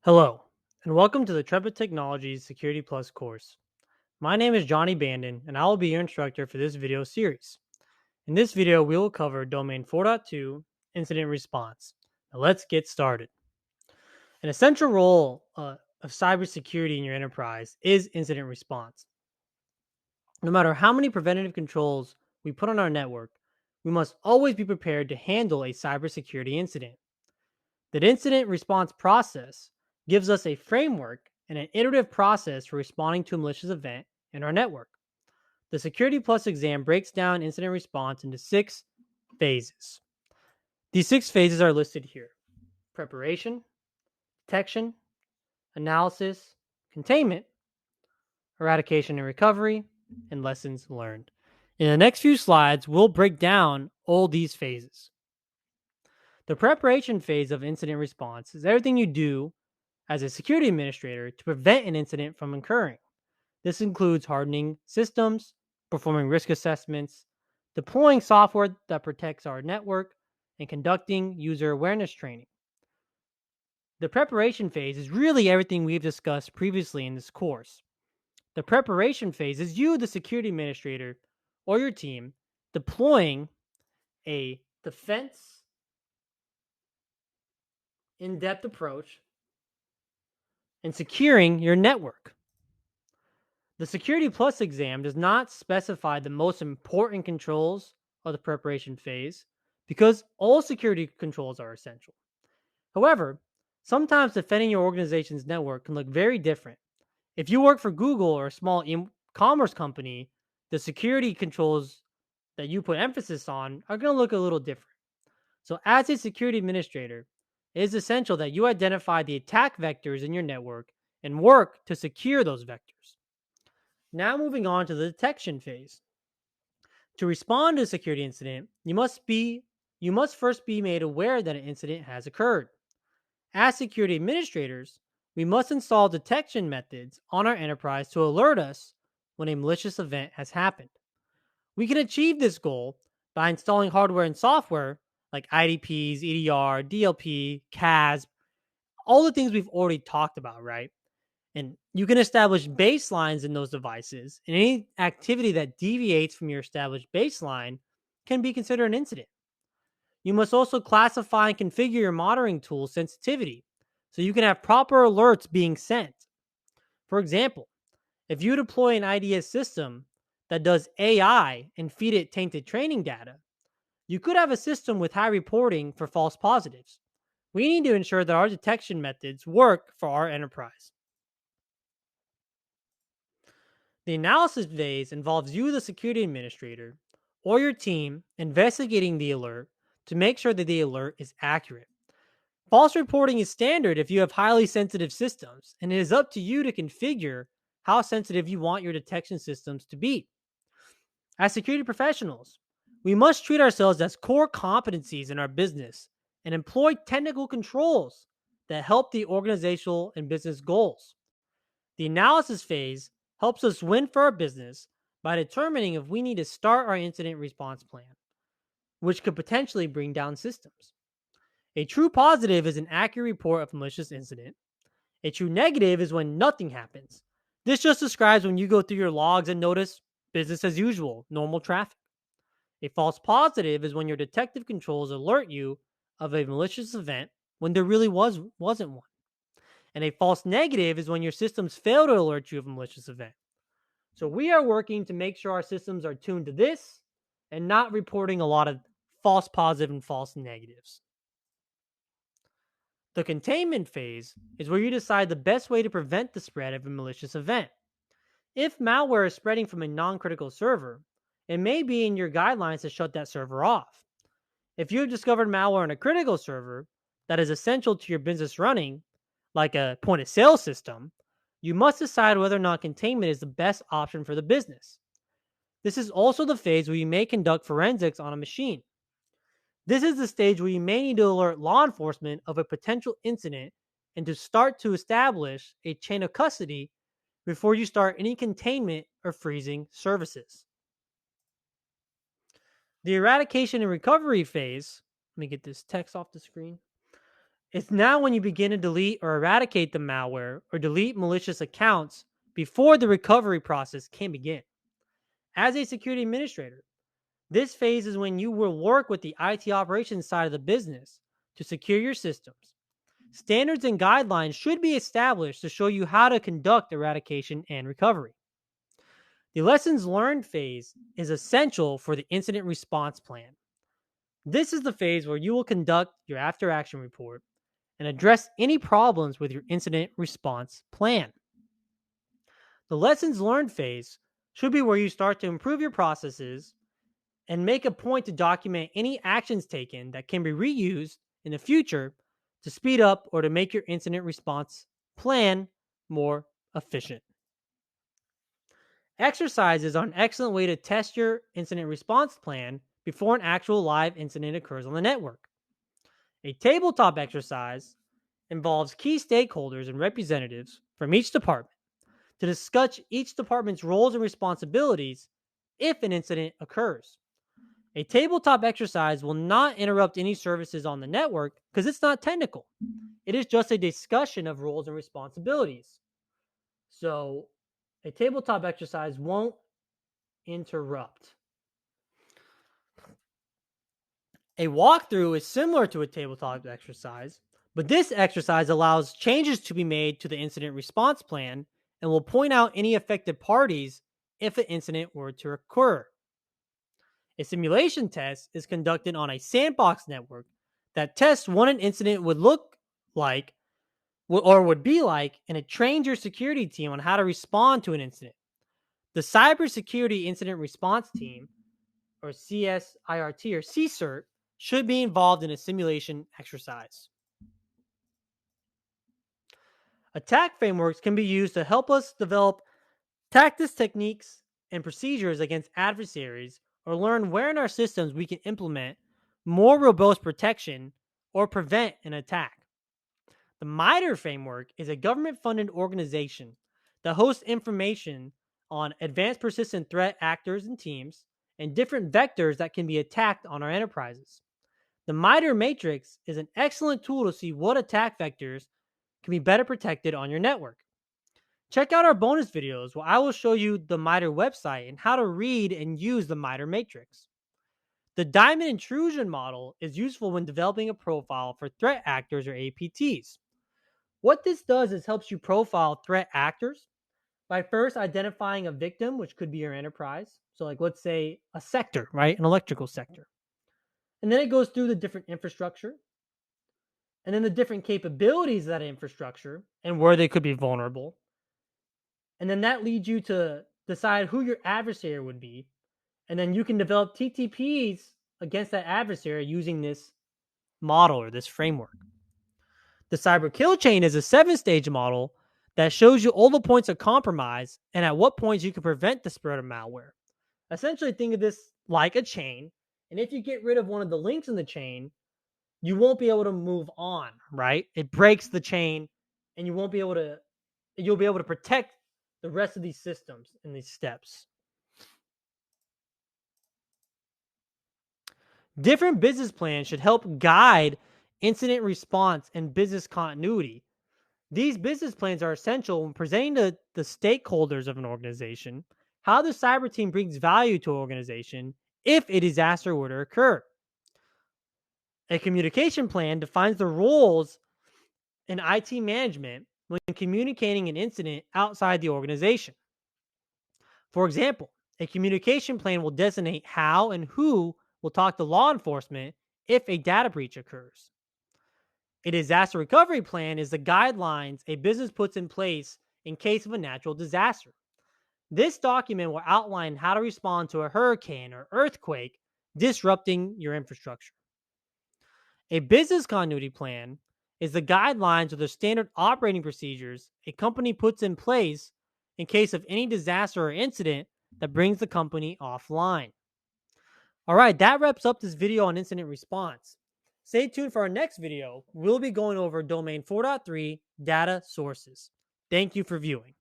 Hello, and welcome to the Trepa Technologies Security Plus course. My name is Johnny Bandon, and I will be your instructor for this video series. In this video, we will cover Domain 4.2 Incident Response. Now let's get started. An essential role of cybersecurity in your enterprise is incident response. No matter how many preventative controls we put on our network, we must always be prepared to handle a cybersecurity incident. The incident response process gives us a framework and an iterative process for responding to a malicious event in our network. The Security Plus exam breaks down incident response into 6 phases. These 6 phases are listed here: preparation, detection, analysis, containment, eradication and recovery, and lessons learned. In the next few slides, we'll break down all these phases. The preparation phase of incident response is everything you do as a security administrator to prevent an incident from occurring. This includes hardening systems, performing risk assessments, deploying software that protects our network, and conducting user awareness training. The preparation phase is really everything we've discussed previously in this course. The preparation phase is you, the security administrator, or your team, deploying a defense in-depth approach and securing your network. The Security Plus exam does not specify the most important controls of the preparation phase because all security controls are essential. However, sometimes defending your organization's network can look very different. If you work for Google or a small e-commerce company, the security controls that you put emphasis on are going to look a little different. So, as a security administrator, it is essential that you identify the attack vectors in your network and work to secure those vectors. Now, moving on to the detection phase. To respond to a security incident, you must first be made aware that an incident has occurred. As security administrators, we must install detection methods on our enterprise to alert us when a malicious event has happened. We can achieve this goal by installing hardware and software like IDPs, EDR, DLP, CASB, all the things we've already talked about, right? And you can establish baselines in those devices, and any activity that deviates from your established baseline can be considered an incident. You must also classify and configure your monitoring tool sensitivity so you can have proper alerts being sent. For example, if you deploy an IDS system that does AI and feed it tainted training data, you could have a system with high reporting for false positives. We need to ensure that our detection methods work for our enterprise. The analysis phase involves you, the security administrator, or your team investigating the alert to make sure that the alert is accurate. False reporting is standard if you have highly sensitive systems, and it is up to you to configure how sensitive you want your detection systems to be. As security professionals, we must treat ourselves as core competencies in our business and employ technical controls that help the organizational and business goals. The analysis phase helps us win for our business by determining if we need to start our incident response plan, which could potentially bring down systems. A true positive is an accurate report of a malicious incident. A true negative is when nothing happens. This just describes when you go through your logs and notice business as usual, normal traffic. A false positive is when your detective controls alert you of a malicious event when there really wasn't one. And a false negative is when your systems fail to alert you of a malicious event. So we are working to make sure our systems are tuned to this and not reporting a lot of false positive and false negatives. The containment phase is where you decide the best way to prevent the spread of a malicious event. If malware is spreading from a non-critical server, it may be in your guidelines to shut that server off. If you have discovered malware on a critical server that is essential to your business running, like a point of sale system, you must decide whether or not containment is the best option for the business. This is also the phase where you may conduct forensics on a machine. This is the stage where you may need to alert law enforcement of a potential incident and to start to establish a chain of custody before you start any containment or freezing services. The eradication and recovery phase, let me get this text off the screen, It's now when you begin to delete or eradicate the malware or delete malicious accounts before the recovery process can begin. As a security administrator, this phase is when you will work with the IT operations side of the business to secure your systems. Standards and guidelines should be established to show you how to conduct eradication and recovery. The lessons learned phase is essential for the incident response plan. This is the phase where you will conduct your after action report and address any problems with your incident response plan. The lessons learned phase should be where you start to improve your processes and make a point to document any actions taken that can be reused in the future to speed up or to make your incident response plan more efficient. Exercises are an excellent way to test your incident response plan before an actual live incident occurs on the network. A tabletop exercise involves key stakeholders and representatives from each department to discuss each department's roles and responsibilities if an incident occurs. A tabletop exercise will not interrupt any services on the network because it's not technical. It is just a discussion of roles and responsibilities. So a tabletop exercise won't interrupt. A walkthrough is similar to a tabletop exercise, but this exercise allows changes to be made to the incident response plan and will point out any affected parties if an incident were to occur. A simulation test is conducted on a sandbox network that tests what an incident would look like or would be like, and it trains your security team on how to respond to an incident. The Cybersecurity Incident Response Team, or CSIRT or CSIRT, should be involved in a simulation exercise. Attack frameworks can be used to help us develop tactics, techniques, and procedures against adversaries, or learn where in our systems we can implement more robust protection or prevent an attack. The MITRE framework is a government-funded organization that hosts information on advanced persistent threat actors and teams and different vectors that can be attacked on our enterprises. The MITRE matrix is an excellent tool to see what attack vectors can be better protected on your network. Check out our bonus videos where I will show you the MITRE website and how to read and use the MITRE matrix. The diamond intrusion model is useful when developing a profile for threat actors or APTs. What this does is helps you profile threat actors by first identifying a victim, which could be your enterprise. So like, let's say a sector, right? An electrical sector. And then it goes through the different infrastructure and then the different capabilities of that infrastructure and where they could be vulnerable. And then that leads you to decide who your adversary would be. And then you can develop TTPs against that adversary using this model or this framework. The cyber kill chain is a 7-stage model that shows you all the points of compromise and at what points you can prevent the spread of malware. Essentially, think of this like a chain. And if you get rid of one of the links in the chain, you won't be able to move on, right? It breaks the chain and you'll be able to protect the rest of these systems in these steps. Different business plans should help guide incident response and business continuity. These business plans are essential when presenting to the stakeholders of an organization how the cyber team brings value to an organization if a disaster were to occur. A communication plan defines the roles in IT management when communicating an incident outside the organization. For example, a communication plan will designate how and who will talk to law enforcement if a data breach occurs. A disaster recovery plan is the guidelines a business puts in place in case of a natural disaster. This document will outline how to respond to a hurricane or earthquake disrupting your infrastructure. A business continuity plan is the guidelines or the standard operating procedures a company puts in place in case of any disaster or incident that brings the company offline. All right, that wraps up this video on incident response. Stay tuned for our next video. We'll be going over domain 4.3 data sources. Thank you for viewing.